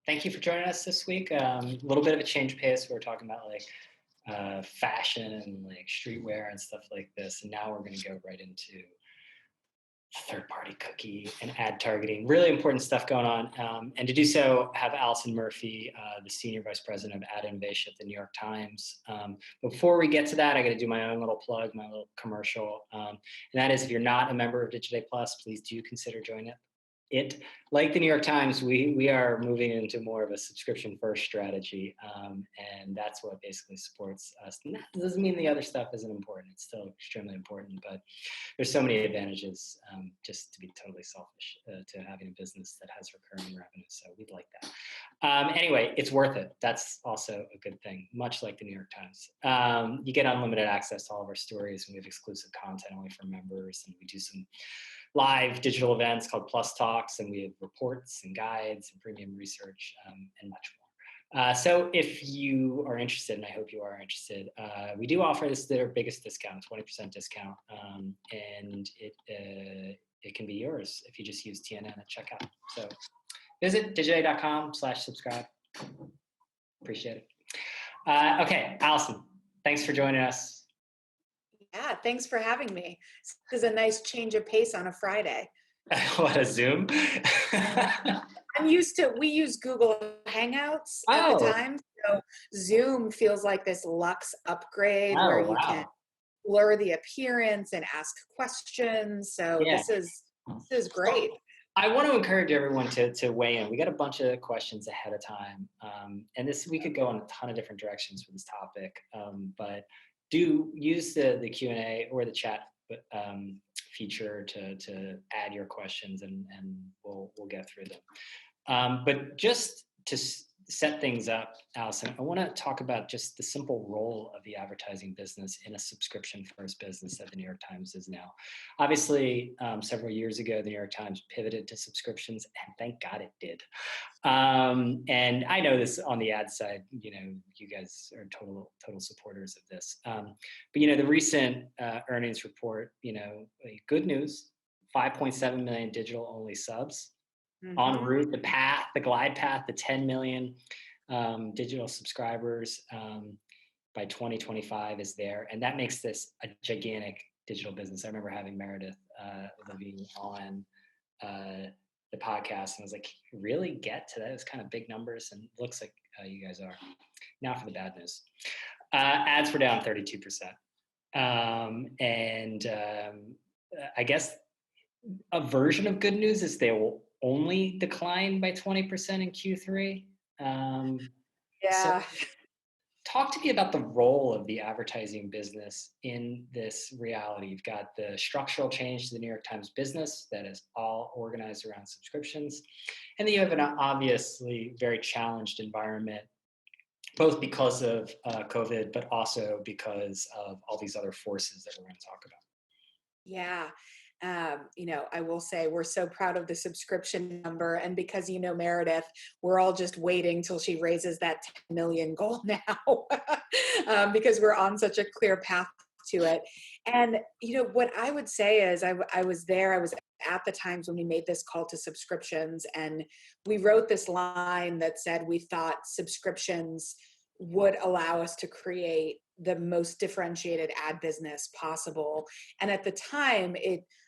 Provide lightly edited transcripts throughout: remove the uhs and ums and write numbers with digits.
Thank you for joining us this week. A little bit of a change of pace. We're talking about fashion and like streetwear and stuff like this. And now we're going to go right into third-party cookie and ad targeting. Really important stuff going on. And to do so, have Allison Murphy, the Senior Vice President of Ad Innovation at the New York Times. But before we get to that, I got to do my own little plug, my little commercial. And that is, if you're not a member of Digiday Plus, please do consider joining it. Like the New York Times, we are moving into more of a subscription first strategy, and that's what basically supports us. And that doesn't mean the other stuff isn't important. It's still extremely important, but there's so many advantages, just to be totally selfish, to having a business that has recurring revenue. So we'd like that. Anyway, it's worth it. That's also a good thing, much like the New York Times. You get unlimited access to all of our stories, and we have exclusive content only for members, and we do some live digital events called Plus Talks, and we have reports and guides and premium research, and much more. So if you are interested, and I hope you are interested, we do offer this their biggest discount, 20% discount, and it can be yours if you just use TNN at checkout. So visit digiday.com/subscribe. Appreciate it. Okay, Allison, thanks for joining us. Yeah, thanks for having me. This is a nice change of pace on a Friday. What, a Zoom? We use Google Hangouts at the time. So Zoom feels like this luxe upgrade where you can blur the appearance and ask questions. So this is great. I want to encourage everyone to weigh in. We got a bunch of questions ahead of time. And we could go in a ton of different directions for this topic. But do use the Q&A or the chat feature to add your questions, and we'll get through them. But just to set things up, Allison, I want to talk about just the simple role of the advertising business in a subscription-first business that the New York Times is now. Obviously, several years ago, the New York Times pivoted to subscriptions, and thank God it did. And I know this on the ad side, you guys are total supporters of this. But the recent earnings report, good news, 5.7 million digital-only subs. Mm-hmm. En route, the glide path, the 10 million digital subscribers by 2025 is there. And that makes this a gigantic digital business. I remember having Meredith Levine on the podcast, and I was like, really get to that? It's kind of big numbers, and it looks like you guys are. Now for the bad news. Ads were down 32%. I guess a version of good news is they will only decline by 20% in Q3. So talk to me about the role of the advertising business in this reality. You've got the structural change to the New York Times business that is all organized around subscriptions. And then you have an obviously very challenged environment, both because of COVID, but also because of all these other forces that we're going to talk about. Yeah. I will say we're so proud of the subscription number, and because Meredith, we're all just waiting till she raises that 10 million goal now, because we're on such a clear path to it. And what I would say is, I was at the Times when we made this call to subscriptions, and we wrote this line that said we thought subscriptions would allow us to create the most differentiated ad business possible. And at the time,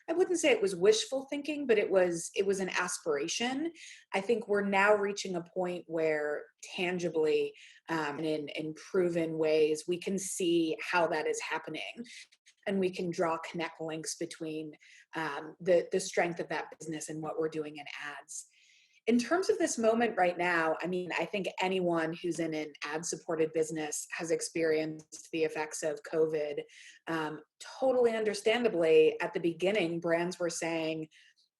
I wouldn't say it was wishful thinking, but it was an aspiration. I think we're now reaching a point where tangibly, and in proven ways, we can see how that is happening. And we can draw connect links between the strength of that business and what we're doing in ads. In terms of this moment right now, I think anyone who's in an ad-supported business has experienced the effects of COVID. Totally understandably, at the beginning, brands were saying,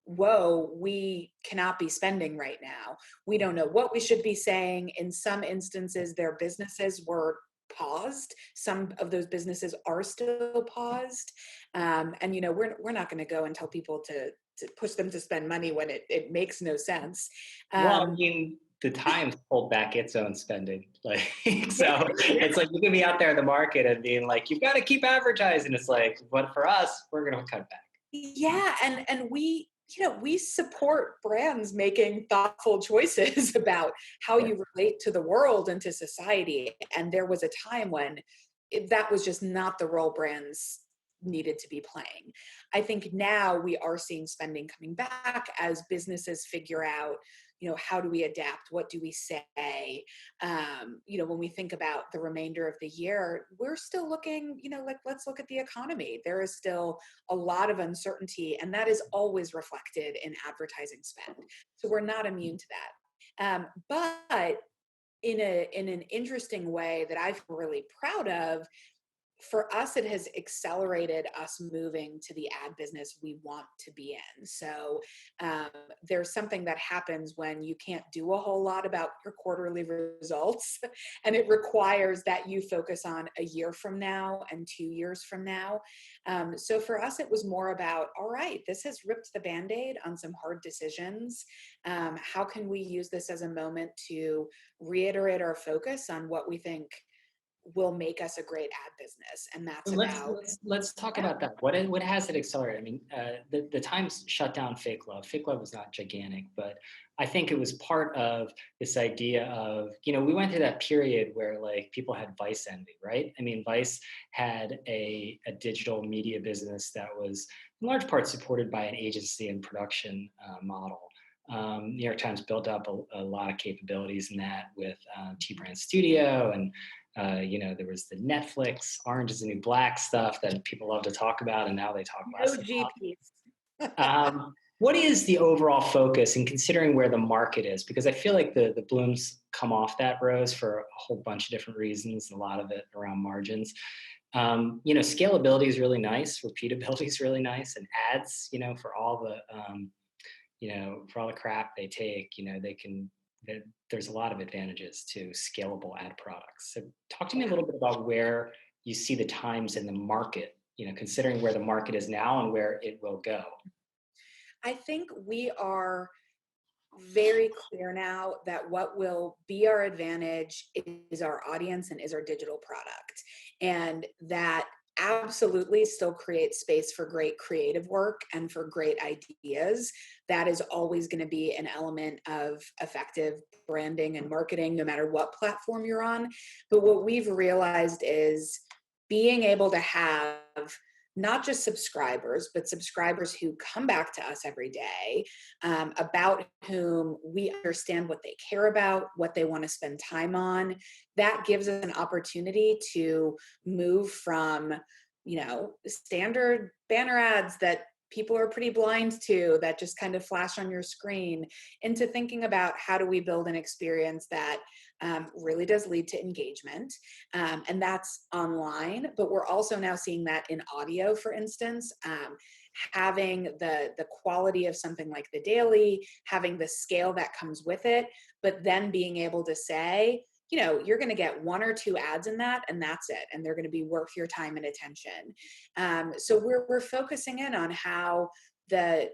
whoa, we cannot be spending right now. We don't know what we should be saying. In some instances, their businesses were paused. Some of those businesses are still paused. And we're not going to go and tell people to push them to spend money when it makes no sense. The Times pulled back its own spending. So it's like you can be out there in the market and being like, you've got to keep advertising. It's like, but for us, we're going to cut back. Yeah, and we We support brands making thoughtful choices about how Yeah. you relate to the world and to society. And there was a time when that was just not the role brands needed to be playing. I think now we are seeing spending coming back as businesses figure out, how do we adapt? What do we say? When we think about the remainder of the year, we're still looking, like, let's look at the economy. There is still a lot of uncertainty, and that is always reflected in advertising spend. So we're not immune to that. But in an interesting way that I feel really proud of, for us, it has accelerated us moving to the ad business we want to be in. So um, there's something that happens when you can't do a whole lot about your quarterly results, and it requires that you focus on a year from now and 2 years from now. So for us, it was more about, all right, this has ripped the Band-Aid on some hard decisions. How can we use this as a moment to reiterate our focus on what we think will make us a great ad business? And that's Well, let's about, let's let's talk yeah. about that. What has it accelerated? I mean, the Times shut down fake love. Fake love was not gigantic, but I think it was part of this idea of, we went through that period where like people had Vice envy, right? I mean, Vice had a digital media business that was in large part supported by an agency and production model. New York Times built up a lot of capabilities in that with T Brand Studio, and there was the Netflix Orange is the New Black stuff that people love to talk about, and now they talk less No about. GPs. What is the overall focus in considering where the market is? Because I feel like the blooms come off that rose for a whole bunch of different reasons, a lot of it around margins. Scalability is really nice, repeatability is really nice, and ads, for all the crap they take, there's a lot of advantages to scalable ad products. So talk to me a Yeah. little bit about where you see the Times in the market, considering where the market is now and where it will go. I think we are very clear now that what will be our advantage is our audience and is our digital product. And that absolutely still creates space for great creative work and for great ideas. That is always going to be an element of effective branding and marketing, no matter what platform you're on. But what we've realized is being able to have not just subscribers, but subscribers who come back to us every day, about whom we understand what they care about, what they want to spend time on. That gives us an opportunity to move from, standard banner ads that people are pretty blind to, that just kind of flash on your screen, into thinking about how do we build an experience that really does lead to engagement. And that's online, but we're also now seeing that in audio, for instance. Having the quality of something like The Daily, having the scale that comes with it, but then being able to say, you're going to get 1 or 2 ads in that, and that's it. And they're going to be worth your time and attention. So we're focusing in on how the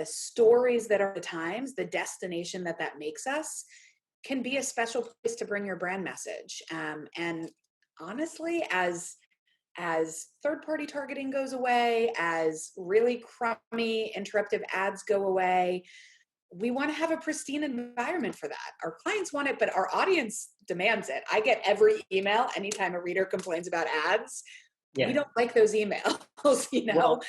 stories that are the Times, the destination that makes us, can be a special place to bring your brand message. And honestly, as third-party targeting goes away, as really crummy interruptive ads go away, we want to have a pristine environment for that. Our clients want it, but our audience demands it. I get every email anytime a reader complains about ads. We Yeah. don't like those emails, Well,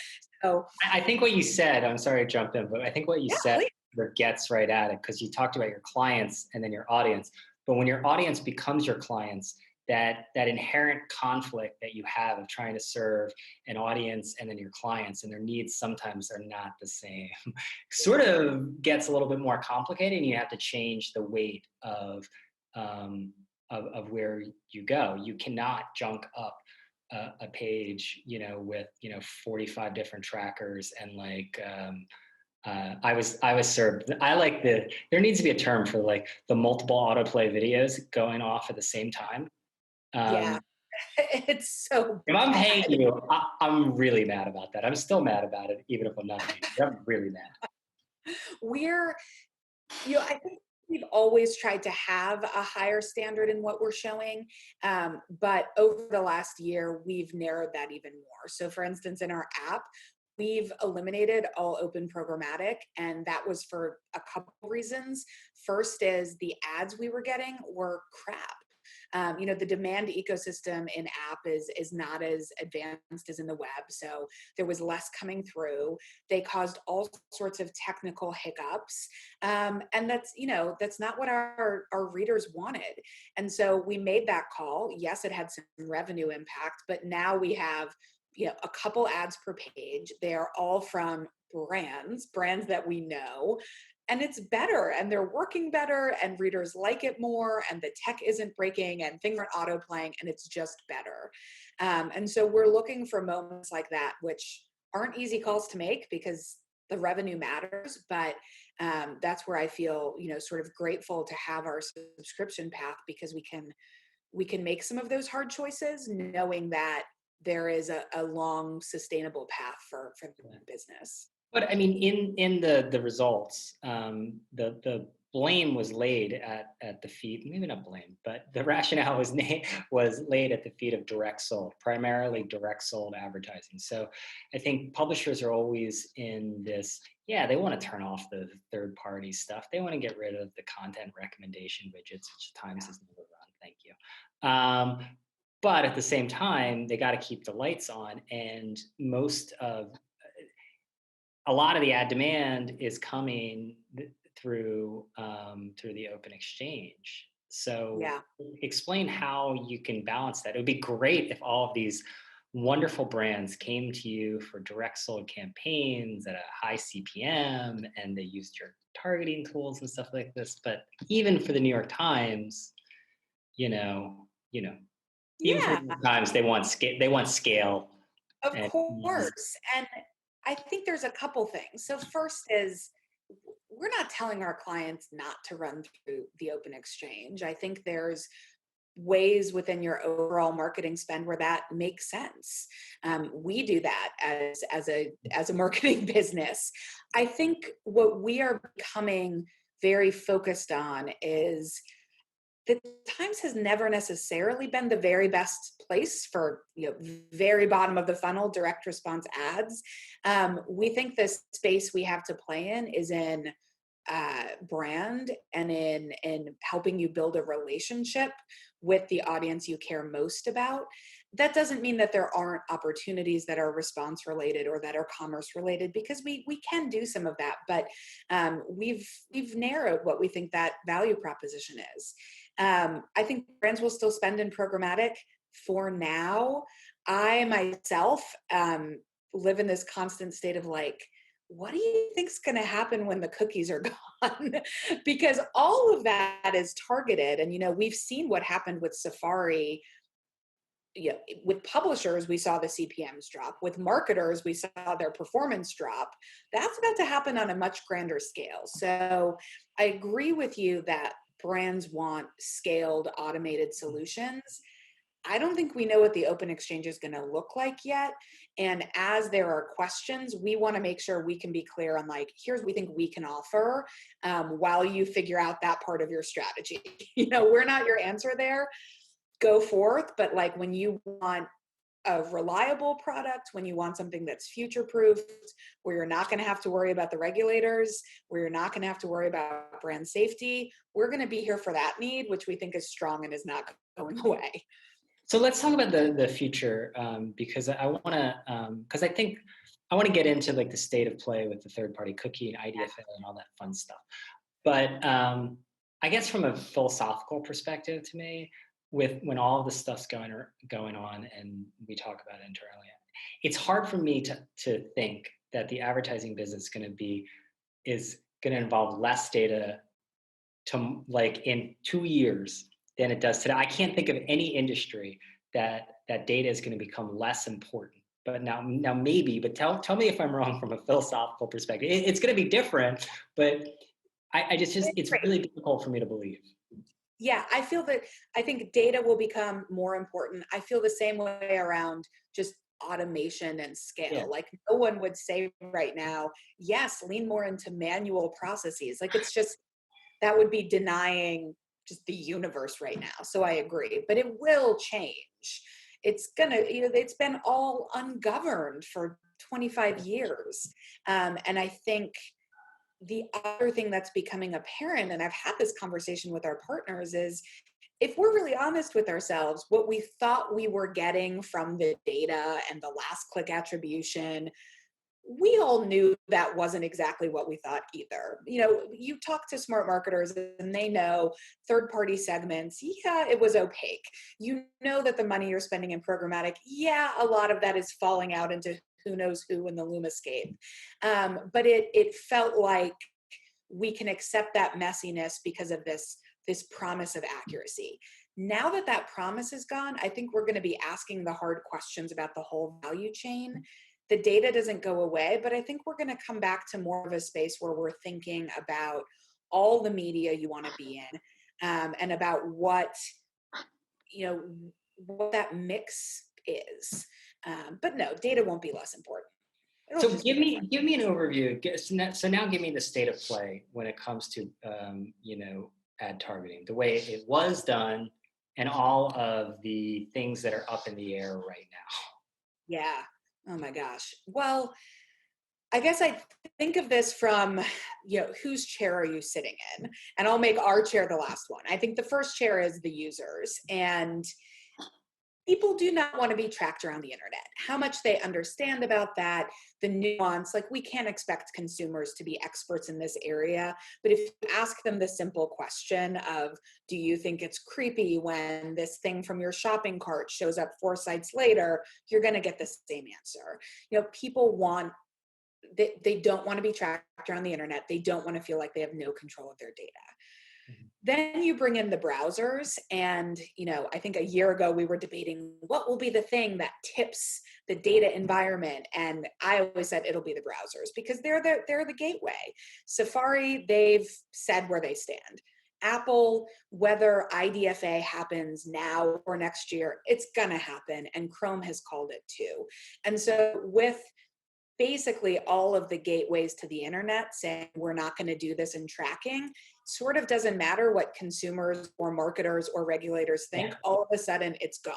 So I think what you said, I'm sorry to jump in, but I think what you yeah, said please. gets right at it, because you talked about your clients and then your audience. But when your audience becomes your clients, that inherent conflict that you have of trying to serve an audience and then your clients, and their needs sometimes are not the same, sort of gets a little bit more complicated, and you have to change the weight of where you go. You cannot junk up a page, with 45 different trackers, and like I was served. I like there needs to be a term for like the multiple autoplay videos going off at the same time. Yeah, Um, it's so if I'm paying bad. you, I'm really mad about that. I'm still mad about it, even if I'm not paying you. I'm really mad. We're, I think we've always tried to have a higher standard in what we're showing. But over the last year, we've narrowed that even more. So for instance, in our app, we've eliminated all open programmatic, and that was for a couple reasons. First is the ads we were getting were crap. The demand ecosystem in app is not as advanced as in the web, so there was less coming through. They caused all sorts of technical hiccups, and that's not what our readers wanted. And so we made that call. Yes, it had some revenue impact, but now we have a couple ads per page. They are all from brands that we know, and it's better, and they're working better, and readers like it more, and the tech isn't breaking, and things aren't auto playing, and it's just better. And so we're looking for moments like that, which aren't easy calls to make because the revenue matters, but that's where I feel sort of grateful to have our subscription path, because we can make some of those hard choices knowing that there is a long sustainable path for the business. But I mean, in the results, the blame was laid at the feet. Maybe not blame, but the rationale was laid at the feet of direct sold, primarily direct sold advertising. So I think publishers are always in this. Yeah, they want to turn off the third party stuff. They want to get rid of the content recommendation widgets, which at times is never run. Thank you. But at the same time, they got to keep the lights on, and a lot of the ad demand is coming through the open exchange. So Yeah. explain how you can balance that. It would be great if all of these wonderful brands came to you for direct sold campaigns at a high CPM, and they used your targeting tools and stuff like this. But even for the New York Times, you know, even for the Yeah, New York Times, they want scale. They want scale. of And course. And I think there's a couple things. So first is, we're not telling our clients not to run through the open exchange. I think there's ways within your overall marketing spend where that makes sense. We do that as a marketing business. I think what we are becoming very focused on is the Times has never necessarily been the very best place for very bottom of the funnel direct response ads. We think the space we have to play in is in brand, and in helping you build a relationship with the audience you care most about. That doesn't mean that there aren't opportunities that are response related or that are commerce related, because we can do some of that, but we've narrowed what we think that value proposition is. I think brands will still spend in programmatic for now. I myself live in this constant state of like, what do you think's going to happen when the cookies are gone? Because all of that is targeted. And, we've seen what happened with Safari. With publishers, we saw the CPMs drop. With marketers, we saw their performance drop. That's about to happen on a much grander scale. So I agree with you that brands want scaled, automated solutions. I don't think we know what the open exchange is going to look like yet. And as there are questions, we want to make sure we can be clear on like, here's what we think we can offer while you figure out that part of your strategy. We're not your answer there. Go forth. But like, when you want a reliable product, when you want something that's future-proofed, where you're not going to have to worry about the regulators, where you're not going to have to worry about brand safety, we're going to be here for that need, which we think is strong and is not going away. So let's talk about the future, because I want to, because I think I want to get into like the state of play with the third-party cookie and IDFA and all that fun stuff. But I guess from a philosophical perspective, to me, when all of this stuff's going on, and we talk about it internally, it's hard for me to think that the advertising business is going to involve less data to like in 2 years than it does today. I can't think of any industry that data is going to become less important. But now maybe, but tell me if I'm wrong from a philosophical perspective. It's going to be different, but it's really difficult for me to believe. Yeah, I think data will become more important. I feel the same way around just automation and scale. Yeah. Like, no one would say right now, yes, lean more into manual processes. Like, it's just, that would be denying just the universe right now. So I agree, but it will change. It's gonna, it's been all ungoverned for 25 years. And I think the other thing that's becoming apparent, and I've had this conversation with our partners, is if we're really honest with ourselves, what we thought we were getting from the data and the last click attribution, we all knew that wasn't exactly what we thought either. You talk to smart marketers and they know third party segments. Yeah, it was opaque. You know that the money you're spending in programmatic, yeah, a lot of that is falling out into who knows who in the Lumascape. But it felt like we can accept that messiness because of this promise of accuracy. Now that that promise is gone, I think we're going to be asking the hard questions about the whole value chain. The data doesn't go away, but I think we're going to come back to more of a space where we're thinking about all the media you want to be in, and about what that mix is. But no, data won't be less important. It'll So just give be me an overview. So now give me the state of play when it comes to ad targeting, the way it was done, and all of the things that are up in the air right now. Yeah. Oh my gosh. Well, I guess I think of this from, whose chair are you sitting in? And I'll make our chair the last one. I think the first chair is the users, and people do not want to be tracked around the internet. How much they understand about that, the nuance, like we can't expect consumers to be experts in this area. But if you ask them the simple question of, do you think it's creepy when this thing from your shopping cart shows up 4 sites later, you're going to get the same answer. People they don't want to be tracked around the internet. They don't want to feel like they have no control of their data. Then you bring in the browsers, and I think a year ago we were debating what will be the thing that tips the data environment, and I always said it'll be the browsers because they're the gateway. Safari, they've said where they stand. Apple, whether IDFA happens now or next year, it's gonna happen, and Chrome has called it too. And so with basically all of the gateways to the internet saying we're not going to do this in tracking, sort of doesn't matter what consumers or marketers or regulators think. Yeah. All of a sudden it's gone.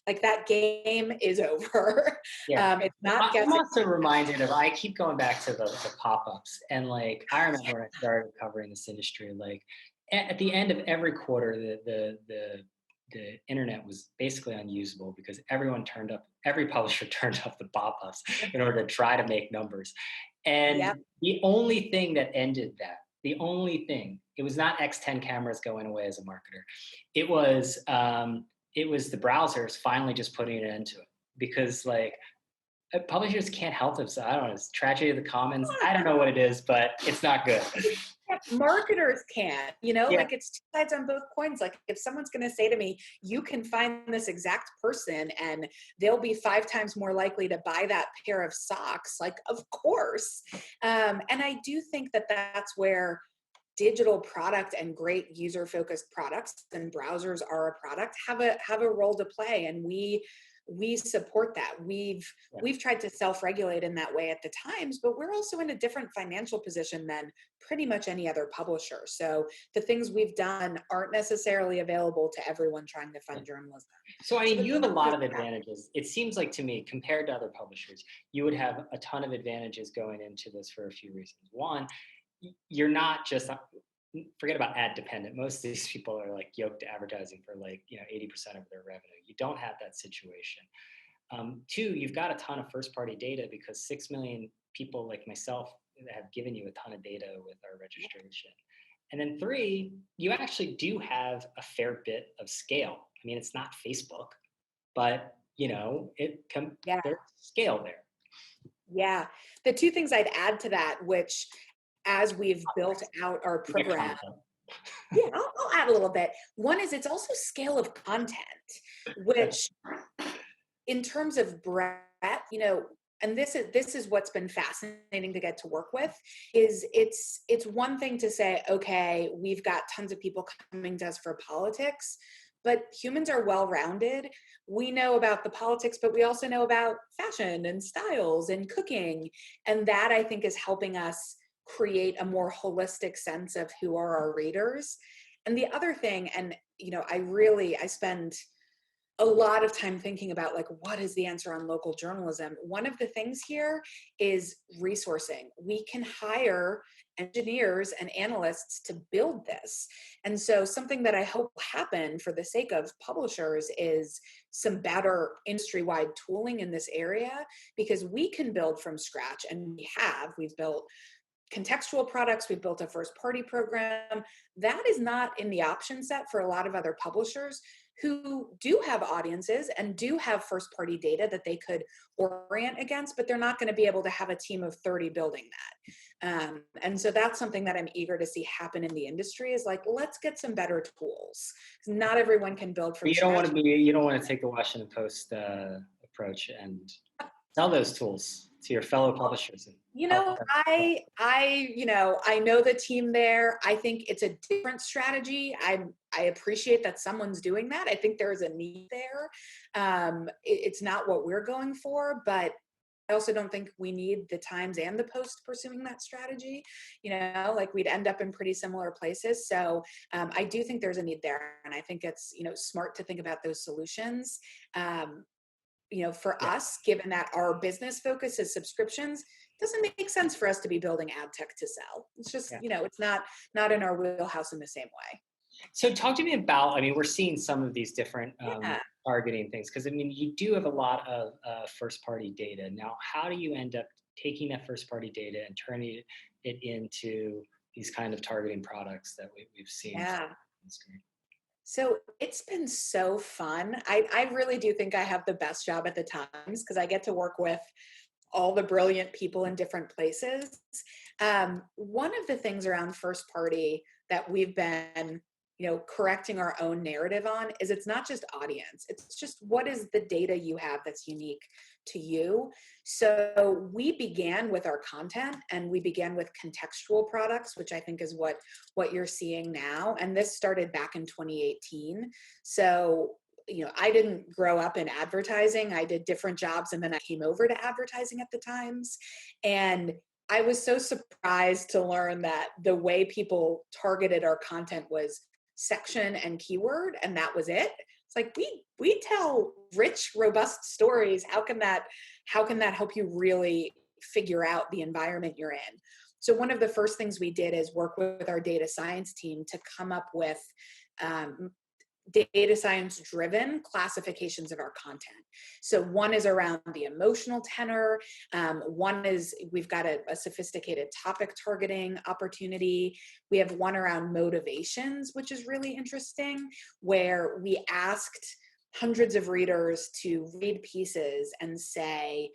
Like that game is over. Yeah. It's not I'm also reminded of, I keep going back to the pop-ups, and like I remember when I started covering this industry, like at the end of every quarter, the internet was basically unusable because every publisher turned up the pop-ups in order to try to make numbers. And yep. The only thing that ended that, it was not X10 cameras going away as a marketer. It was the browsers finally just putting an end to it, because like publishers can't help themselves. I don't know, it's tragedy of the commons. I don't know what it is, but it's not good. Marketers can't, like it's two sides on both coins. Like if someone's going to say to me, you can find this exact person and they'll be 5 times more likely to buy that pair of socks, like of course. And I do think that that's where digital product and great user-focused products, and browsers are a product, have a role to play. And we support that. We've tried to self-regulate in that way at the Times, but we're also in a different financial position than pretty much any other publisher. So the things we've done aren't necessarily available to everyone trying to fund journalism. So I mean, you have a lot of advantages. It seems like to me, compared to other publishers, you would have a ton of advantages going into this for a few reasons. One, you're not just, forget about ad dependent. Most of these people are like yoked to advertising for 80% of their revenue. You don't have that situation. 2, you've got a ton of first party data because 6 million people like myself have given you a ton of data with our registration. And then 3, you actually do have a fair bit of scale. I mean, it's not Facebook, but there's scale there. Yeah. The 2 things I'd add to that, which as we've built out our program, I'll add a little bit. One is it's also scale of content, which in terms of breadth, and this is what's been fascinating to get to work with, is it's one thing to say, okay, we've got tons of people coming to us for politics, but humans are well-rounded. We know about the politics, but we also know about fashion and styles and cooking. And that I think is helping us create a more holistic sense of who are our readers. And the other thing, and I spend a lot of time thinking about like, what is the answer on local journalism? One of the things here is resourcing. We can hire engineers and analysts to build this. And so something that I hope will happen for the sake of publishers is some better industry-wide tooling in this area, because we can build from scratch, and we've built contextual products, we've built a first party program. That is not in the option set for a lot of other publishers who do have audiences and do have first party data that they could orient against, but they're not going to be able to have a team of 30 building that. And so that's something that I'm eager to see happen in the industry, is like, let's get some better tools. Not everyone can build from scratch. You don't want to take the Washington Post approach and sell those tools to your fellow publishers. You know, I know the team there. I think it's a different strategy. I appreciate that someone's doing that. I think there is a need there. It's not what we're going for, but I also don't think we need the Times and the Post pursuing that strategy. Like we'd end up in pretty similar places. So I do think there's a need there, and I think it's smart to think about those solutions. For us, given that our business focus is subscriptions, it doesn't make sense for us to be building ad tech to sell. It's just, it's not in our wheelhouse in the same way. So talk to me about, we're seeing some of these different targeting things, because you do have a lot of first party data. Now, how do you end up taking that first party data and turning it into these kind of targeting products that we've seen? Yeah. So it's been so fun. I really do think I have the best job at the Times, because I get to work with all the brilliant people in different places. One of the things around first party that we've been correcting our own narrative on is it's not just audience. It's just, what is the data you have that's unique to you? So we began with our content, and we began with contextual products, which I think is what you're seeing now. And this started back in 2018. So I didn't grow up in advertising. I did different jobs, and then I came over to advertising at the Times. And I was so surprised to learn that the way people targeted our content was section and keyword, and that was it. It's like, we tell rich, robust stories. How can that help you really figure out the environment you're in? So one of the first things we did is work with our data science team to come up with data science driven classifications of our content. So one is around the emotional tenor. One is, we've got a sophisticated topic targeting opportunity. We have one around motivations, which is really interesting, where we asked hundreds of readers to read pieces and say,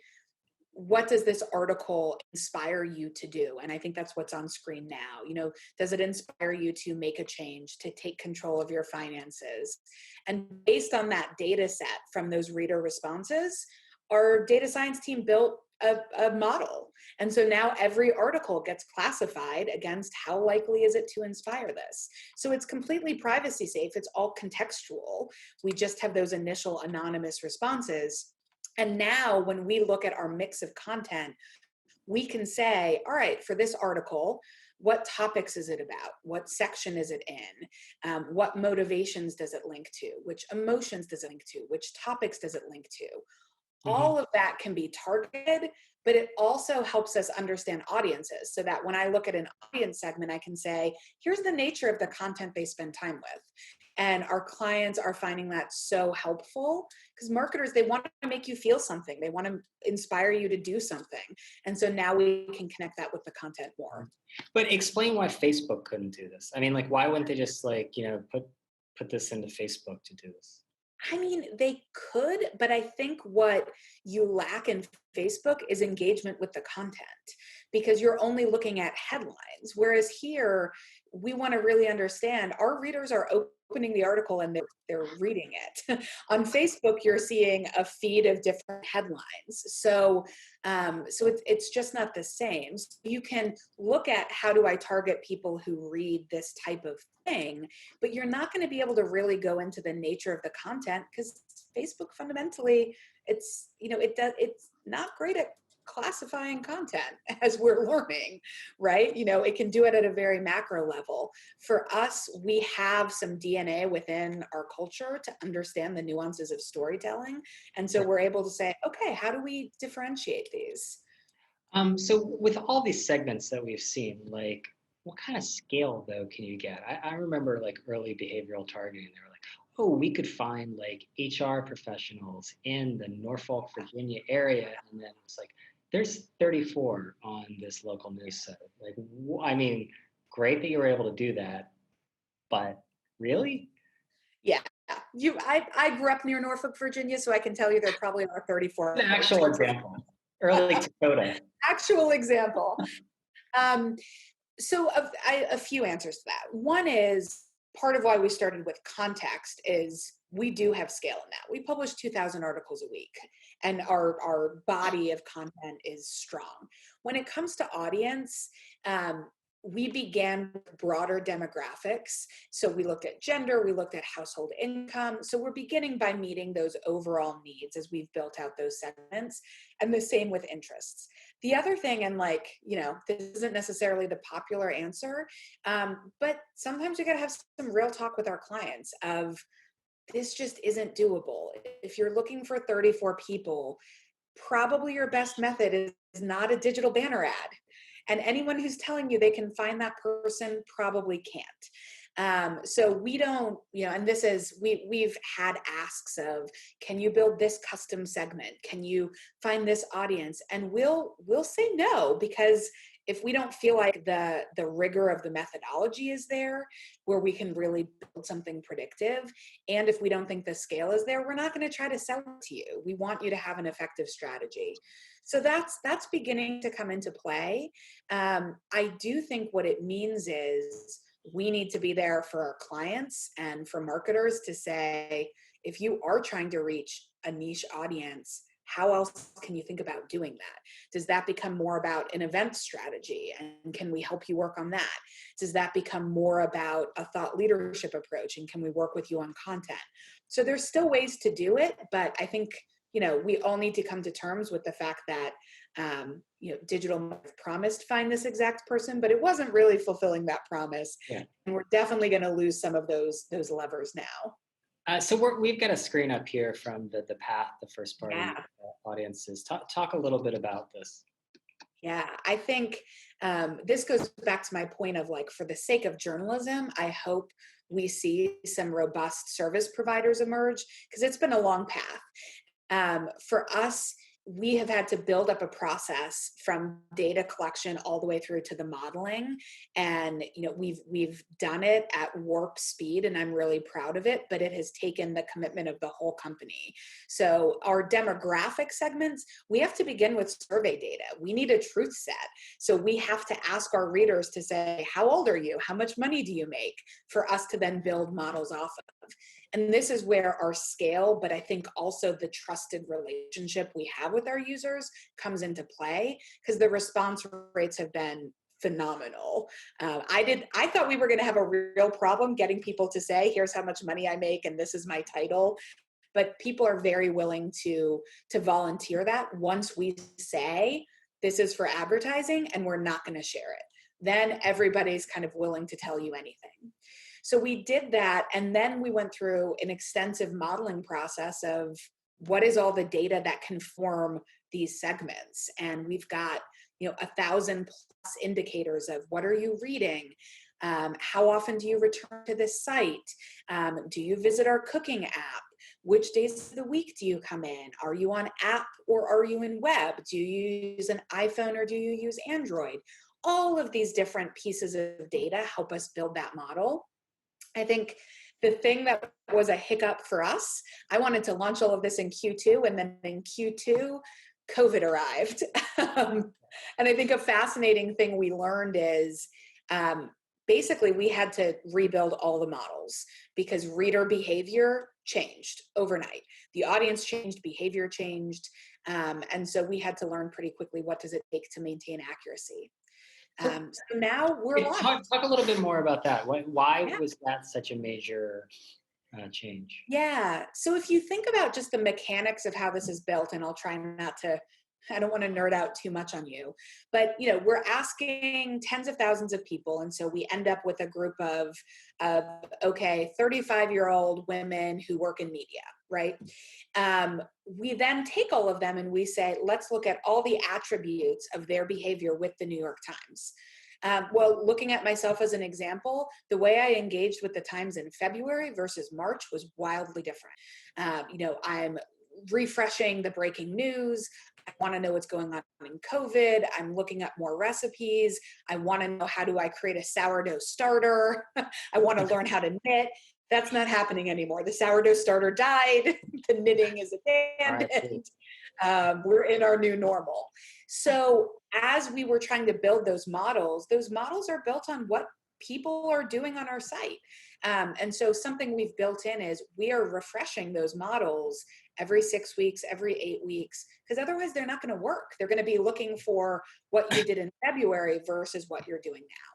what does this article inspire you to do? And I think that's what's on screen now. Does it inspire you to make a change, to take control of your finances? And based on that data set from those reader responses, our data science team built a model. And so now every article gets classified against how likely is it to inspire this. So it's completely privacy safe. It's all contextual. We just have those initial anonymous responses. And now when we look at our mix of content, we can say, all right, for this article, what topics is it about? What section is it in? What motivations does it link to? Which emotions does it link to? Which topics does it link to? All of that can be targeted, but it also helps us understand audiences, so that when I look at an audience segment, I can say, here's the nature of the content they spend time with. And our clients are finding that so helpful, because marketers, they want to make you feel something. They want to inspire you to do something. And so now we can connect that with the content more. But explain why Facebook couldn't do this. Why wouldn't they just put this into Facebook to do this? They could, but I think what you lack in Facebook is engagement with the content, because you're only looking at headlines. Whereas here, we want to really understand, our readers are opening the article and they're reading it. On Facebook, you're seeing a feed of different headlines. So it's just not the same. So you can look at, how do I target people who read this type of thing, but you're not going to be able to really go into the nature of the content, because Facebook fundamentally, it's not great at classifying content as we're learning, right? It can do it at a very macro level. For us, we have some DNA within our culture to understand the nuances of storytelling. And so we're able to say, okay, how do we differentiate these? So with all these segments that we've seen, like what kind of scale though can you get? I remember like early behavioral targeting. They were like, oh, we could find like HR professionals in the Norfolk, Virginia area, and then it's like there's 34 on this local news site. Like, I mean, great that you were able to do that, but really, Yeah. I grew up near Norfolk, Virginia, so I can tell you there probably are an 34 actual postings. example, early Dakota. Actual example. Um, so a few answers to that. One is part of why we started with context is we do have scale in that. We publish 2,000 articles a week, and our body of content is strong. When it comes to audience, we began with broader demographics. So we looked at gender, we looked at household income. So we're beginning by meeting those overall needs as we've built out those segments, and the same with interests. The other thing, and this isn't necessarily the popular answer, but sometimes we got to have some real talk with our clients of this just isn't doable. If you're looking for 34 people, probably your best method is not a digital banner ad. And anyone who's telling you they can find that person probably can't. So we don't, and this is, we've had asks of, can you build this custom segment? Can you find this audience? And we'll say no, because if we don't feel like the rigor of the methodology is there where we can really build something predictive, and if we don't think the scale is there, we're not going to try to sell it to you. We want you to have an effective strategy. So that's beginning to come into play. I do think what it means is we need to be there for our clients and for marketers to say, if you are trying to reach a niche audience, how else can you think about doing that? Does that become more about an event strategy? And can we help you work on that? Does that become more about a thought leadership approach? And can we work with you on content? So there's still ways to do it, but I think, we all need to come to terms with the fact that, digital might have promised find this exact person, but it wasn't really fulfilling that promise. Yeah. And we're definitely going to lose some of those levers now. So we've got a screen up here from the path, the first party audiences. Talk a little bit about this. Yeah, I think this goes back to my point of for the sake of journalism, I hope we see some robust service providers emerge, because it's been a long path. For us, we have had to build up a process from data collection all the way through to the modeling. And, we've done it at warp speed, and I'm really proud of it, but it has taken the commitment of the whole company. So our demographic segments, we have to begin with survey data. We need a truth set. So we have to ask our readers to say, how old are you? How much money do you make? For us to then build models off of. And this is where our scale, but I think also the trusted relationship we have with our users comes into play, because the response rates have been phenomenal. I thought we were going to have a real problem getting people to say, here's how much money I make and this is my title. But people are very willing to volunteer that once we say this is for advertising and we're not going to share it. Then everybody's kind of willing to tell you anything. So we did that, and then we went through an extensive modeling process of what is all the data that can form these segments. And we've got 1,000 plus indicators of what are you reading? How often do you return to this site? Do you visit our cooking app? Which days of the week do you come in? Are you on app or are you in web? Do you use an iPhone or do you use Android? All of these different pieces of data help us build that model. I think the thing that was a hiccup for us, I wanted to launch all of this in Q2, and then in Q2, COVID arrived. And I think a fascinating thing we learned is basically we had to rebuild all the models because reader behavior changed overnight. The audience changed, behavior changed. And so we had to learn pretty quickly, what does it take to maintain accuracy? So now we're talk a little bit more about that. Why was that such a major change? Yeah. So if you think about just the mechanics of how this is built, and I'll try not to I don't want to nerd out too much on you, but we're asking tens of thousands of people, and so we end up with a group of okay, 35-year-old women who work in media, right? We then take all of them and we say, let's look at all the attributes of their behavior with the New York Times. Well, looking at myself as an example, the way I engaged with the Times in February versus March was wildly different. I'm refreshing the breaking news. I want to know what's going on in COVID. I'm looking at more recipes. I want to know, how do I create a sourdough starter? I want to learn how to knit. That's not happening anymore. The sourdough starter died. The knitting is abandoned. We're in our new normal. So as we were trying to build those models are built on what people are doing on our site. And so something we've built in is we are refreshing those models every 6 weeks, every 8 weeks, because otherwise they're not going to work. They're going to be looking for what you did in February versus what you're doing now.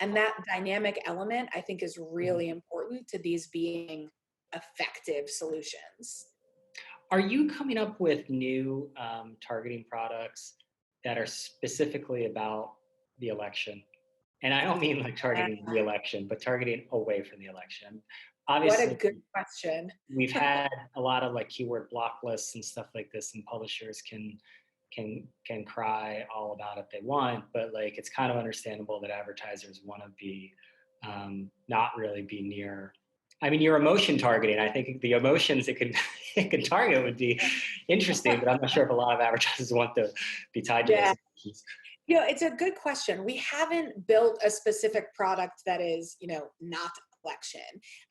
And that dynamic element, I think, is really important to these being effective solutions. Are you coming up with new targeting products that are specifically about the election? And I don't mean like targeting the election, but targeting away from the election. What a Obviously, good question. we've had a lot of like keyword block lists and stuff like this, and publishers can cry all about it they want, but like it's kind of understandable that advertisers want to be not really be near. I mean, your emotion targeting, I think the emotions it can it can target would be interesting, but I'm not sure if a lot of advertisers want to be tied to Yeah. those emotions. It's a good question. We haven't built a specific product that is, not election.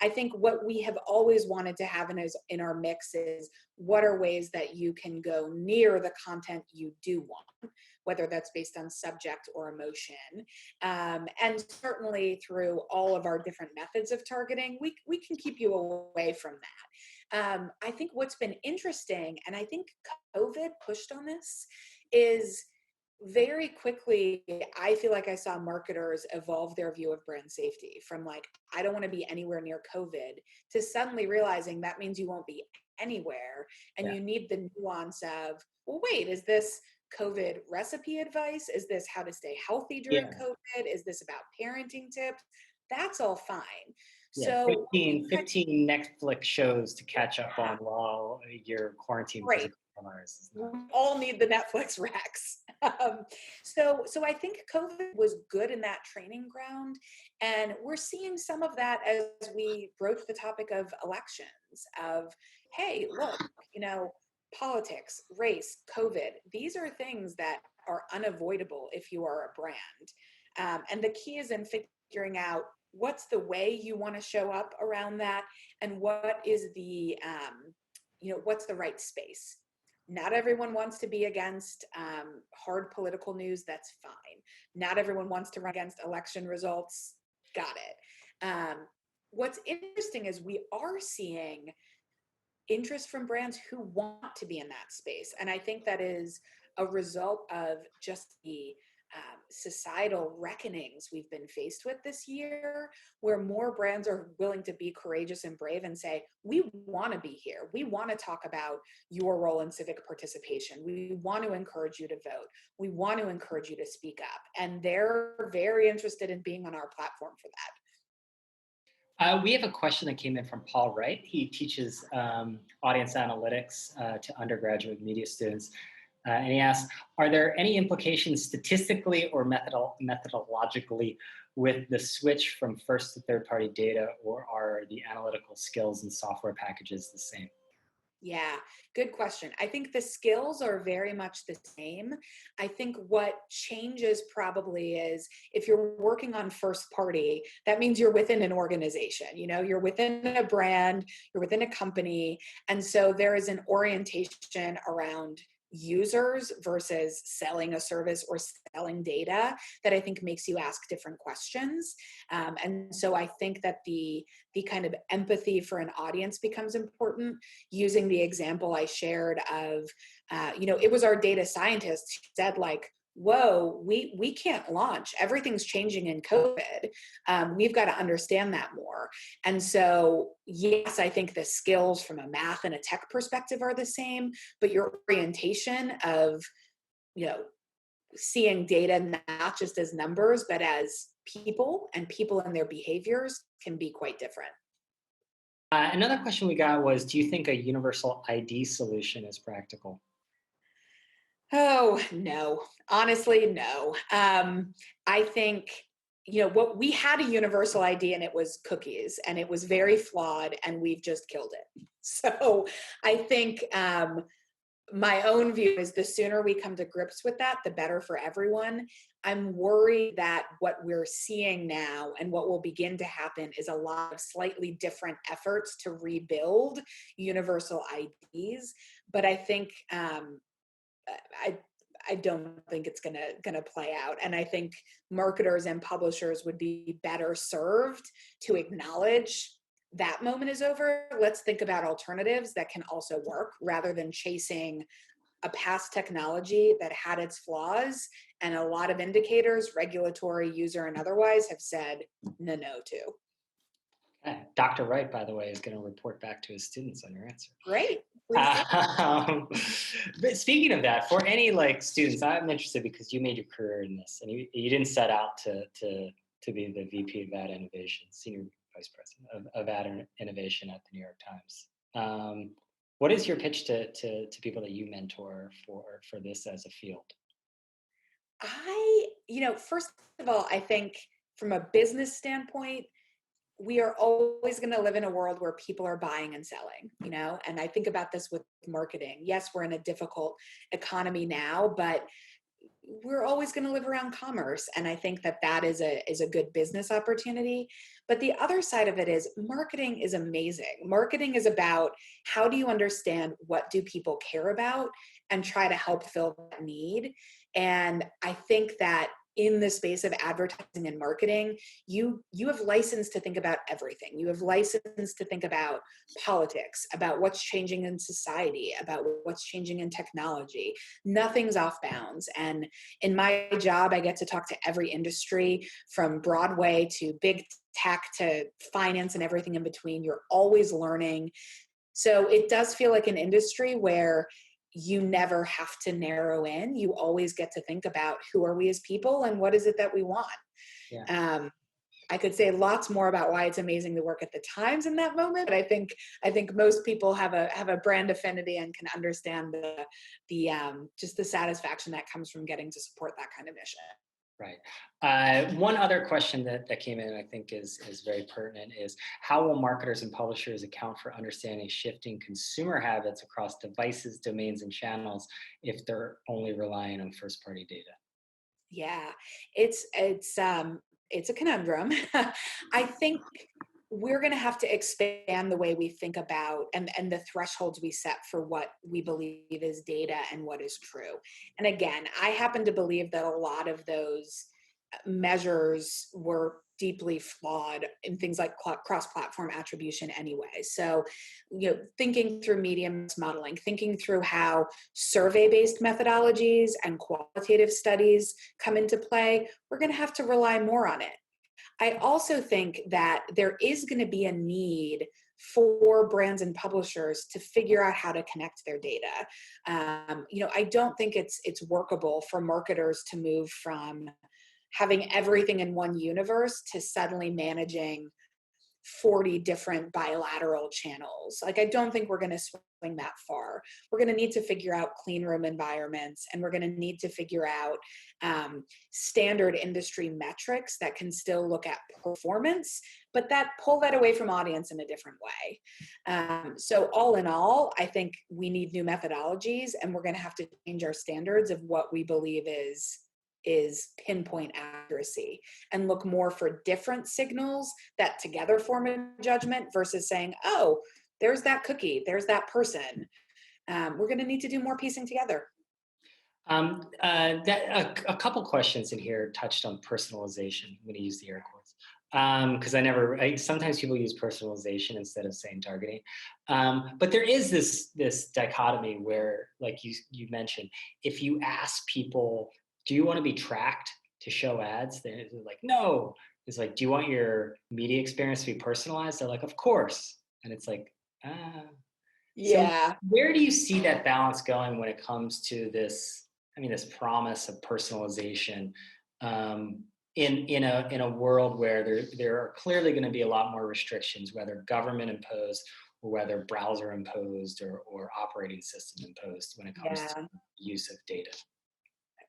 I think what we have always wanted to have in our mix is, what are ways that you can go near the content you do want, whether that's based on subject or emotion. And certainly through all of our different methods of targeting, we can keep you away from that. I think what's been interesting, and I think COVID pushed on this, is very quickly, I feel like I saw marketers evolve their view of brand safety from like, I don't want to be anywhere near COVID, to suddenly realizing that means you won't be anywhere. And you need the nuance of, well, wait, is this COVID recipe advice? Is this how to stay healthy during COVID? Is this about parenting tips? That's all fine. Yeah, So 15 Netflix shows to catch up on while your quarantine great. We all need the Netflix Rex. So I think COVID was good in that training ground, and we're seeing some of that as we broach the topic of elections. Of, hey, look, politics, race, COVID. These are things that are unavoidable if you are a brand, and the key is in figuring out what's the way you want to show up around that, and what is the what's the right space. Not everyone wants to be against hard political news. That's fine. Not everyone wants to run against election results. Got it. What's interesting is we are seeing interest from brands who want to be in that space. And I think that is a result of just the societal reckonings we've been faced with this year, where more brands are willing to be courageous and brave and say, we want to be here. We want to talk about your role in civic participation. We want to encourage you to vote. We want to encourage you to speak up. And they're very interested in being on our platform for that. We have a question that came in from Paul Wright. He teaches audience analytics to undergraduate media students. And he asks, are there any implications statistically or methodologically with the switch from first to third-party data, or are the analytical skills and software packages the same? Yeah, good question. I think the skills are very much the same. I think what changes probably is, if you're working on first party, that means you're within an organization, you're within a brand, you're within a company. And so there is an orientation around users versus selling a service or selling data that I think makes you ask different questions. And so I think that the kind of empathy for an audience becomes important. Using the example I shared of, it was our data scientist who said, like, whoa, we can't launch. Everything's changing in COVID. We've got to understand that more. And so, yes, I think the skills from a math and a tech perspective are the same, but your orientation of you know, seeing data not just as numbers, but as people, and people and their behaviors can be quite different. Another question we got was, do you think a universal ID solution is practical? Oh, no. Honestly, no. I think, what we had a universal ID and it was cookies and it was very flawed and we've just killed it. So I think my own view is the sooner we come to grips with that, the better for everyone. I'm worried that what we're seeing now and what will begin to happen is a lot of slightly different efforts to rebuild universal IDs. But I think I I don't think it's gonna play out. And I think marketers and publishers would be better served to acknowledge that moment is over. Let's think about alternatives that can also work rather than chasing a past technology that had its flaws and a lot of indicators, regulatory, user, and otherwise, have said no to. Dr. Wright, by the way, is going to report back to his students on your answer. Great. Please do. Um, but speaking of that, for any like students, I'm interested because you made your career in this, and you didn't set out to be the VP of Ad Innovation, Senior Vice President of Ad Innovation at the New York Times. What is your pitch to people that you mentor for this as a field? First of all, I think from a business standpoint, we are always going to live in a world where people are buying and selling, and I think about this with marketing. Yes, we're in a difficult economy now, but we're always going to live around commerce, and I think that is a good business opportunity. But the other side of it is marketing is amazing. Marketing is about how do you understand what do people care about and try to help fill that need. And I think that in the space of advertising and marketing, you have license to think about everything. You have license to think about politics, about what's changing in society, about what's changing in technology. Nothing's off bounds. And in my job, I get to talk to every industry from Broadway to big tech to finance and everything in between. You're always learning. So it does feel like an industry where you never have to narrow in. You always get to think about who are we as people and what is it that we want. Yeah. I could say lots more about why it's amazing to work at the Times in that moment, but I think most people have a brand affinity and can understand the just the satisfaction that comes from getting to support that kind of mission. Right. One other question that came in, I think is very pertinent, is how will marketers and publishers account for understanding shifting consumer habits across devices, domains, and channels if they're only relying on first-party data? Yeah, it's a conundrum. I think we're going to have to expand the way we think about and the thresholds we set for what we believe is data and what is true. And again, I happen to believe that a lot of those measures were deeply flawed in things like cross-platform attribution anyway. So, thinking through medium modeling, thinking through how survey-based methodologies and qualitative studies come into play, we're going to have to rely more on it. I also think that there is going to be a need for brands and publishers to figure out how to connect their data. I don't think it's workable for marketers to move from having everything in one universe to suddenly managing 40 different bilateral channels. Like, I don't think we're going to swing that far. We're going to need to figure out clean room environments, and we're going to need to figure out standard industry metrics that can still look at performance, but that pull that away from audience in a different way. So all in all, I think we need new methodologies, and we're going to have to change our standards of what we believe is pinpoint accuracy, and look more for different signals that together form a judgment versus saying, oh, there's that cookie, there's that person. We're going to need to do more piecing together. A couple questions in here touched on personalization. I'm going to use the air quotes because sometimes people use personalization instead of saying targeting. But there is this dichotomy where, like you mentioned, if you ask people, do you want to be tracked to show ads? They're like, no. It's like, do you want your media experience to be personalized? They're like, of course. And it's like, ah. Yeah. So where do you see that balance going when it comes to this? I this promise of personalization, in a world where there are clearly going to be a lot more restrictions, whether government imposed or whether browser imposed or operating system imposed when it comes to Yeah. use of data.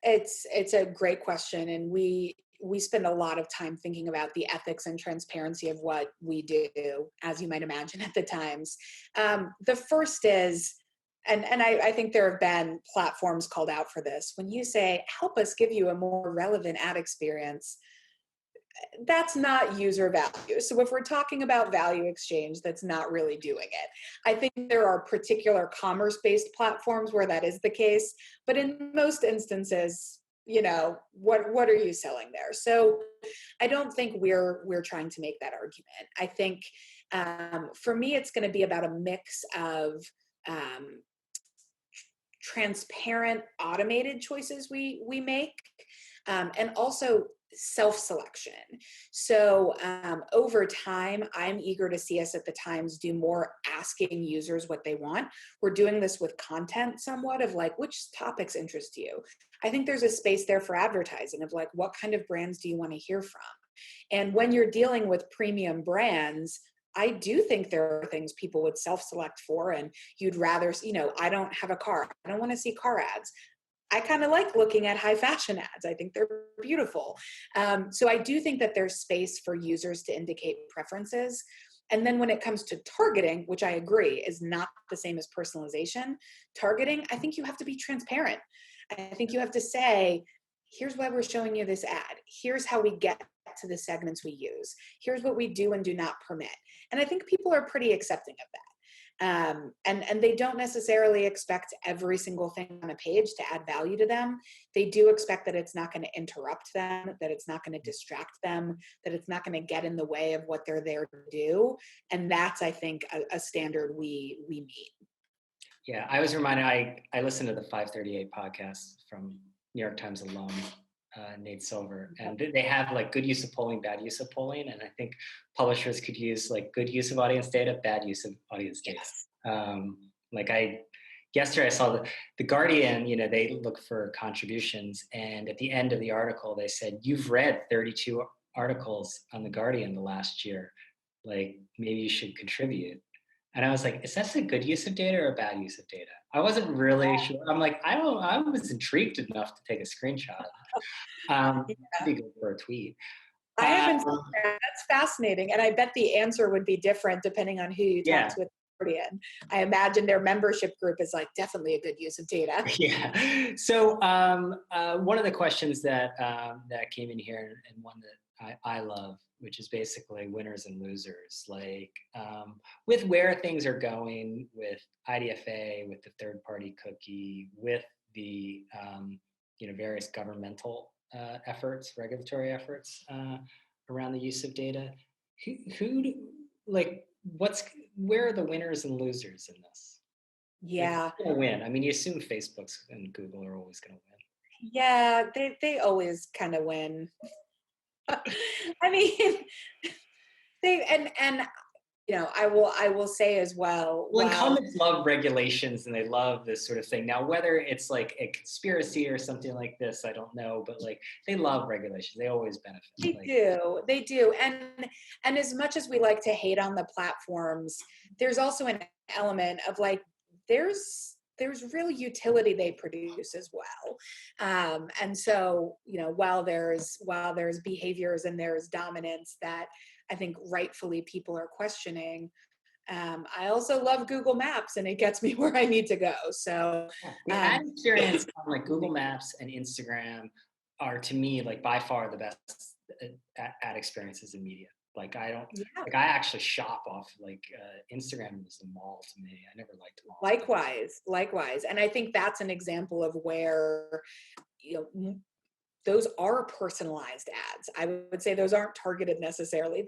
It's a great question, and we spend a lot of time thinking about the ethics and transparency of what we do, as you might imagine, at the Times. The first is, and I think there have been platforms called out for this. When you say, "Help us give you a more relevant ad experience," that's not user value. So if we're talking about value exchange, that's not really doing it. I think there are particular commerce-based platforms where that is the case, but in most instances, what are you selling there? So I don't think we're trying to make that argument. I think for me, it's going to be about a mix of um, transparent, automated choices we make, and also self-selection. So over time, I'm eager to see us at the Times do more asking users what they want. We're doing this with content somewhat of like, which topics interest you? I think there's a space there for advertising of like, what kind of brands do you want to hear from? And when you're dealing with premium brands, I do think there are things people would self-select for, and you'd rather, I don't have a car. I don't want to see car ads. I kind of like looking at high fashion ads. I think they're beautiful. So I do think that there's space for users to indicate preferences. And then when it comes to targeting, which I agree is not the same as personalization, targeting, I think you have to be transparent. I think you have to say, here's why we're showing you this ad. Here's how we get to the segments we use. Here's what we do and do not permit. And I think people are pretty accepting of that. And they don't necessarily expect every single thing on a page to add value to them. They do expect that it's not going to interrupt them, that it's not going to distract them, that it's not going to get in the way of what they're there to do. And that's, I think, a standard we meet. Yeah, I was reminded, I listened to the 538 podcast from New York Times alum, Nate Silver, and they have like good use of polling, bad use of polling, and I think publishers could use like good use of audience data, bad use of audience data. Yes. Yesterday I saw the Guardian, they look for contributions, and at the end of the article they said, you've read 32 articles on the Guardian the last year, like maybe you should contribute. And I was like, is that a good use of data or a bad use of data? I wasn't really sure. I'm like, I was intrigued enough to take a screenshot of it. Could be good for a tweet. I haven't seen that. That's fascinating. And I bet the answer would be different depending on who you talked with. I imagine their membership group is like definitely a good use of data. Yeah. So one of the questions that came in here, and one that I love, which is basically winners and losers, like with where things are going with IDFA, with the third-party cookie, with the various governmental efforts, regulatory efforts around the use of data. Where are the winners and losers in this? Yeah. Who's gonna win? I mean, you assume Facebook's and Google are always going to win. Yeah, they always kind of win. I mean, and I will say as well. Well, incumbents love regulations and they love this sort of thing. Now, whether it's like a conspiracy or something like this, I don't know, but like they love regulations. They always benefit. They do. And as much as we like to hate on the platforms, there's also an element of like there's real utility they produce as well. And so, while there's behaviors and there's dominance that I think rightfully people are questioning, I also love Google Maps and it gets me where I need to go. So the ad experience on like Google Maps and Instagram are, to me, like by far the best ad experiences in media. Like I actually shop off Instagram is the mall to me. I never liked malls. Likewise. And I think that's an example of where, those are personalized ads. I would say those aren't targeted necessarily.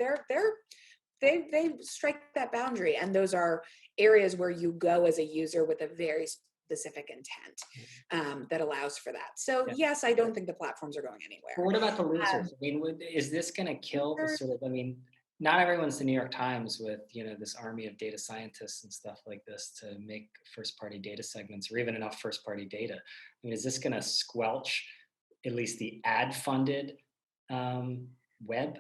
They strike that boundary, and those are areas where you go as a user with a very specific intent that allows for that. So yes, I don't think the platforms are going anywhere. But what about the losers? I mean, is this going to kill the sort of? I mean, not everyone's the New York Times with, this army of data scientists and stuff like this to make first party data segments or even enough first party data. I mean, is this going to squelch at least the ad funded web?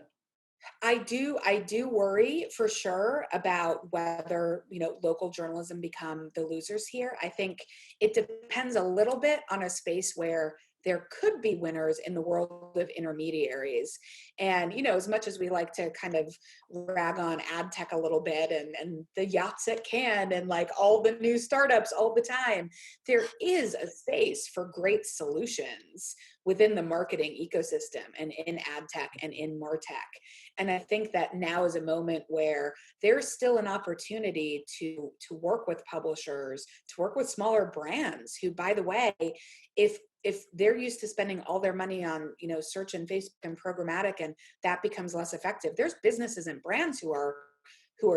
I do worry for sure about whether, local journalism become the losers here. I think it depends a little bit on a space where there could be winners in the world of intermediaries. And, as much as we like to kind of rag on ad tech a little bit and the yachts it can and like all the new startups all the time, there is a space for great solutions within the marketing ecosystem and in ad tech and in martech. And I think that now is a moment where there's still an opportunity to work with publishers, to work with smaller brands who, by the way, if they're used to spending all their money on, search and Facebook and programmatic, and that becomes less effective, there's businesses and brands who are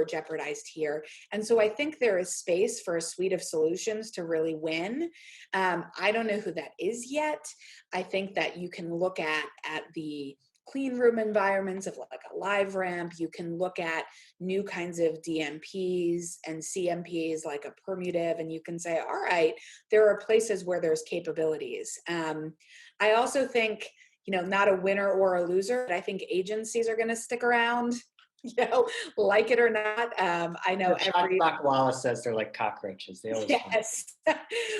jeopardized here. And so I think there is space for a suite of solutions to really win. I don't know who that is yet. I think that you can look at the clean room environments of like a LiveRamp. You can look at new kinds of DMPs and CMPs like a Permutive, and you can say, all right, there are places where there's capabilities. I also think, not a winner or a loser, but I think agencies are going to stick around. Like it or not. I know Doc Wallace says they're like cockroaches. They always yes.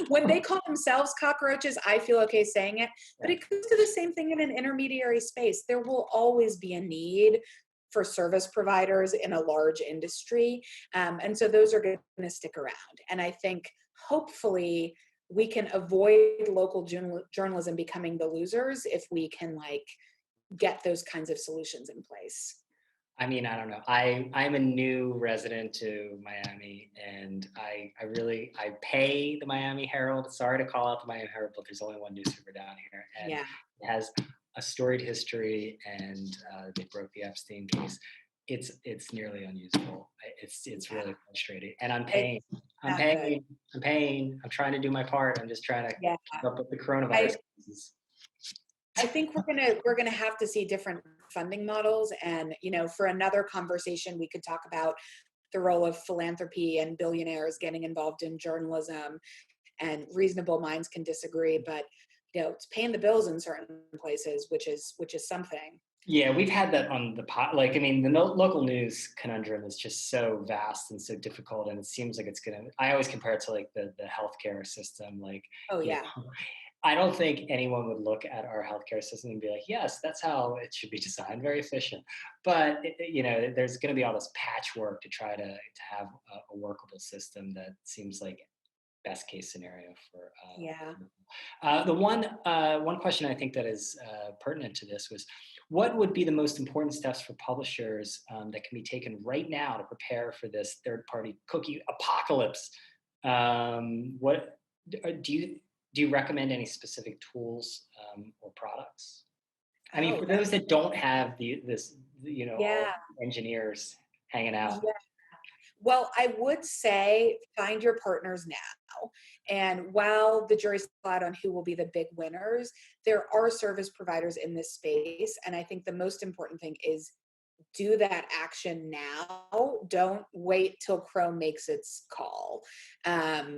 When they call themselves cockroaches, I feel okay saying it. But it goes to the same thing in an intermediary space. There will always be a need for service providers in a large industry. And so those are going to stick around. And I think hopefully we can avoid local journalism becoming the losers if we can like get those kinds of solutions in place. I mean, I don't know. I'm a new resident to Miami, and I pay the Miami Herald. Sorry to call out the Miami Herald, but there's only one newspaper down here, and Yeah. it has a storied history, and they broke the Epstein case. It's nearly unusable. It's really frustrating, and I'm paying. I'm paying. I'm trying to do my part. I'm just trying to keep up with the coronavirus cases. I think we're gonna have to see different funding models, and for another conversation, we could talk about the role of philanthropy and billionaires getting involved in journalism. And reasonable minds can disagree, but it's paying the bills in certain places, which is something. Yeah, we've had that on the pot. Like, I mean, the local news conundrum is just so vast and so difficult, and it seems like it's gonna. I always compare it to like the healthcare system. Like, oh yeah. I don't think anyone would look at our healthcare system and be like, yes, that's how it should be designed, very efficient. But, there's going to be all this patchwork to try to have a workable system that seems like best case scenario for. The one question I think that is pertinent to this was, what would be the most important steps for publishers that can be taken right now to prepare for this third-party cookie apocalypse? What do you recommend any specific tools or products? I mean, for those that don't have all engineers hanging out. Yeah. Well, I would say find your partners now. And while the jury's still out on who will be the big winners, there are service providers in this space. And I think the most important thing is do that action now. Don't wait till Chrome makes its call.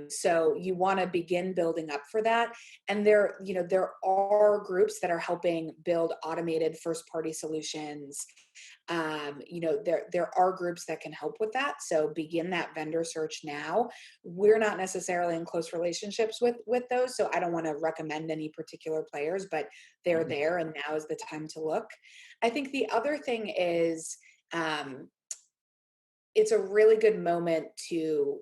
So you want to begin building up for that. And there are groups that are helping build automated first party solutions. There are groups that can help with that. So begin that vendor search now. We're not necessarily in close relationships with those, so I don't want to recommend any particular players, but they're there, and now is the time to look. I think the other thing is it's a really good moment to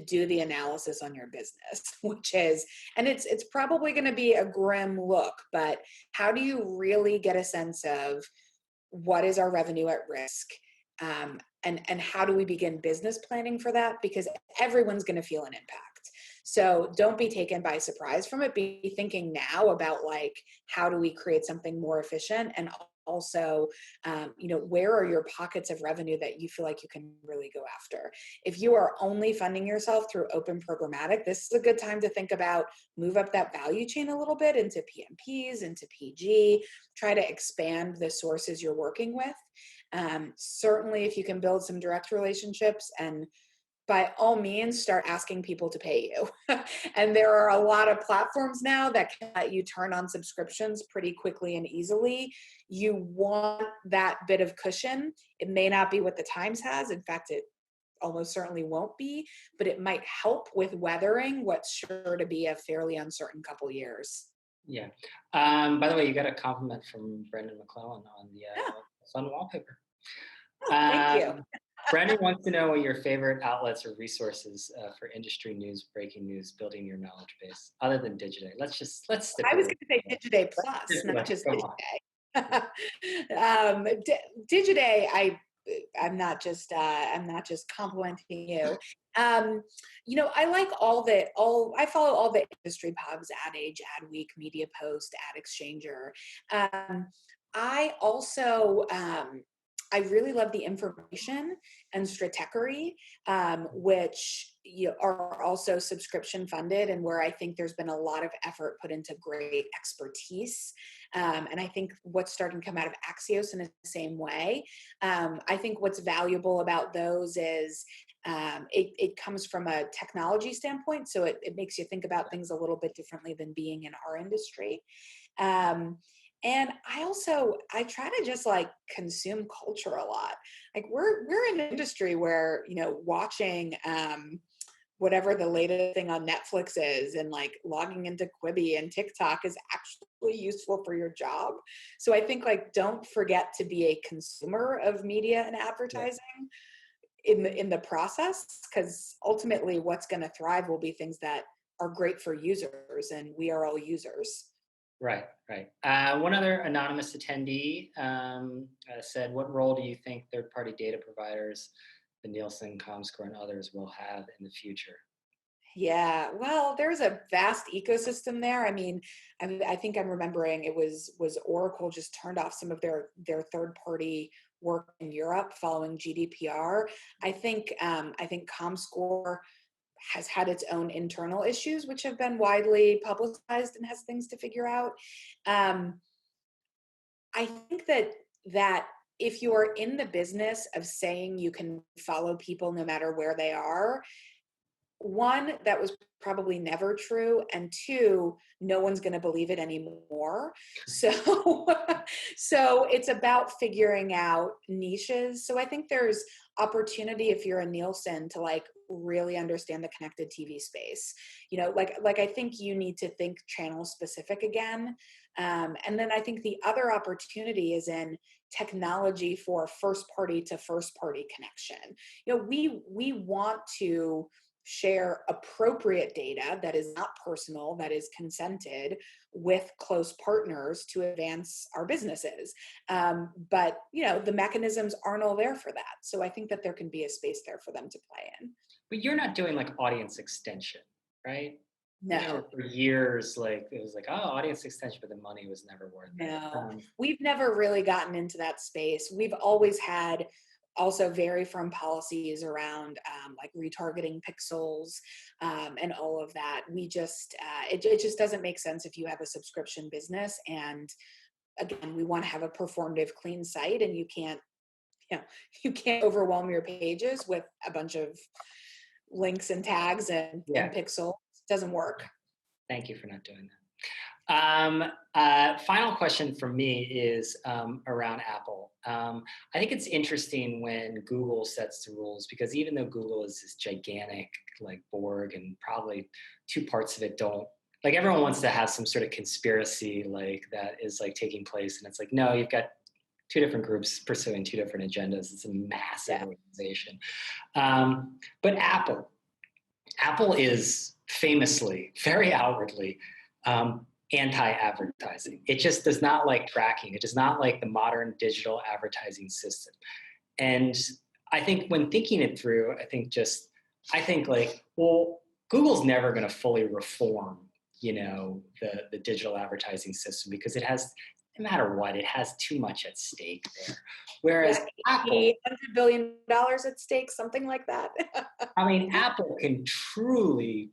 do the analysis on your business, which is, and it's probably going to be a grim look, but how do you really get a sense of what is our revenue at risk? And how do we begin business planning for that? Because everyone's going to feel an impact. So don't be taken by surprise from it. Be thinking now about like, how do we create something more efficient? And also, where are your pockets of revenue that you feel like you can really go after? If you are only funding yourself through open programmatic, this is a good time to think about move up that value chain a little bit into PMPs, into PG, try to expand the sources you're working with. Certainly, if you can build some direct relationships, and by all means, start asking people to pay you. And there are a lot of platforms now that can let you turn on subscriptions pretty quickly and easily. You want that bit of cushion. It may not be what the Times has. In fact, it almost certainly won't be, but it might help with weathering what's sure to be a fairly uncertain couple years. Yeah. By the way, you got a compliment from Brendan McClellan on the Yeah. fun wallpaper. Thank you. Brendan wants to know what your favorite outlets or resources for industry news, breaking news, building your knowledge base, other than Digiday. Let's stick I was with going to say Digiday let's Plus, stick not with it. just Come on. Digiday. Digiday, I'm not just complimenting you. I like I follow all the industry pubs, Ad Age, Adweek, Media Post, Ad Exchanger. Um, I also I really love the Information and Stratechery, which are also subscription funded, and where I think there's been a lot of effort put into great expertise. And I think what's starting to come out of Axios in the same way. I think what's valuable about those is it comes from a technology standpoint, so it makes you think about things a little bit differently than being in our industry. Um, and I try to just like consume culture a lot. Like we're in an industry where watching whatever the latest thing on Netflix is, and like logging into Quibi and TikTok is actually useful for your job. So I think like don't forget to be a consumer of media and Yeah. advertising in the process, because ultimately what's going to thrive will be things that are great for users, and we are all users. Right. One other anonymous attendee said, "What role do you think third-party data providers, the Nielsen, Comscore, and others, will have in the future?" Yeah, well, there's a vast ecosystem there. I think I'm remembering it was Oracle just turned off some of their third party work in Europe following GDPR. I think Comscore has had its own internal issues, which have been widely publicized and has things to figure out. Um, I think that if you are in the business of saying you can follow people no matter where they are, one, that was probably never true, and two, no one's going to believe it anymore. So so it's about figuring out niches. So I think there's opportunity if you're a Nielsen to like really understand the connected TV space. Like I think you need to think channel specific again. And then I think the other opportunity is in technology for first party to first party connection. We want to share appropriate data that is not personal, that is consented, with close partners to advance our businesses. But the mechanisms aren't all there for that. So I think that there can be a space there for them to play in. But you're not doing like audience extension, right? No. For years, like it was like, oh, audience extension, but the money was never worth it. No, we've never really gotten into that space. We've always had also very firm policies around like retargeting pixels and all of that. We just it just doesn't make sense if you have a subscription business. And again, we want to have a performative, clean site, and you can't overwhelm your pages with a bunch of links and tags and pixels. It doesn't work. Thank you for not doing that. Final question for me is around Apple. I think it's interesting when Google sets the rules, because even though Google is this gigantic like Borg, and probably two parts of it don't, like everyone wants to have some sort of conspiracy like that is like taking place, and it's like, no, you've got two different groups pursuing two different agendas. It's a massive organization. But Apple is famously, very outwardly, anti-advertising. It just does not like tracking. It does not like the modern digital advertising system. And I think when thinking it through, I think like, well, Google's never going to fully reform, the digital advertising system, because it has, no matter what, it has too much at stake there. Whereas Apple, $100 billion at stake, something like that. Apple can truly,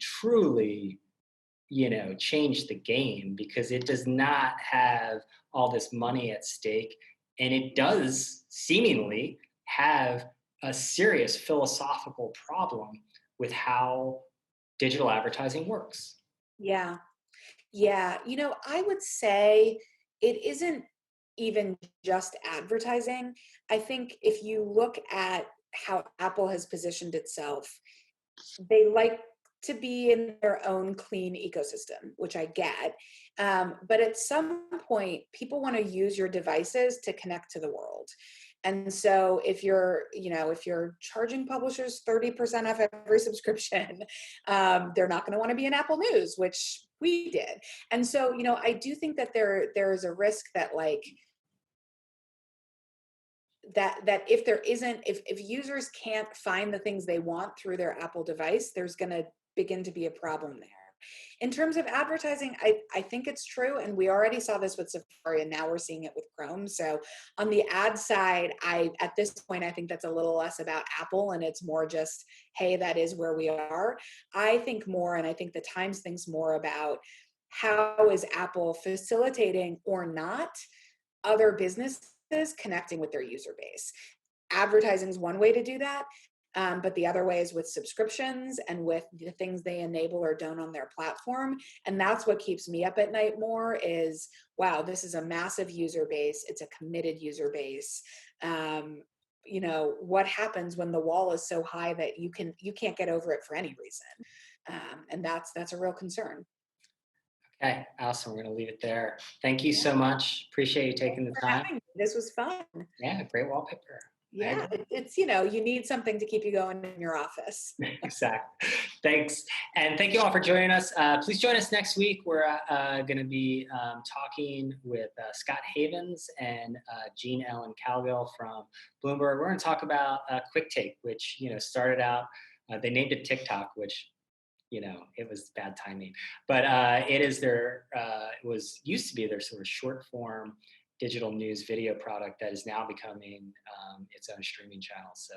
change the game, because it does not have all this money at stake, And it does seemingly have a serious philosophical problem with how digital advertising works. Yeah. Yeah, I would say it isn't even just advertising. I think if you look at how Apple has positioned itself, they like to be in their own clean ecosystem, which I get. But at some point, people want to use your devices to connect to the world. And so if you're charging publishers 30% off every subscription, they're not going to want to be in Apple News, which we did. And so, I do think that there is a risk that like that if there isn't if users can't find the things they want through their Apple device, there's going to begin to be a problem there. In terms of advertising, I think it's true, and we already saw this with Safari, and now we're seeing it with Chrome. So on the ad side, I at this point I think that's a little less about Apple, and it's more just, hey, that is where we are. I think more, and I think the Times thinks more about how is Apple facilitating or not other businesses connecting with their user base. Advertising is one way to do that. But the other way is with subscriptions and with the things they enable or don't on their platform. And that's what keeps me up at night more is, wow, this is a massive user base. It's a committed user base. What happens when the wall is so high that you can't get over it for any reason? And that's a real concern. Okay, Allison, we're going to leave it there. Thank you so Yeah, much. Appreciate you thanks taking the for time. having me. This was fun. Yeah, great wallpaper. I Yeah, agree. it's you need something to keep you going in your office. Exactly. Thanks. And thank you all for joining us. Please join us next week. We're going to be talking with Scott Havens and Jean Ellen Calgill from Bloomberg. We're going to talk about Quick Take, which, started out, they named it TikTok, which, it was bad timing. But it was used to be their sort of short form digital news video product that is now becoming its own streaming channel. So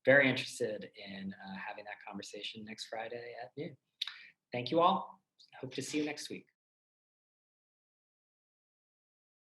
very interested in having that conversation next Friday at noon. Thank you all. Hope to see you next week.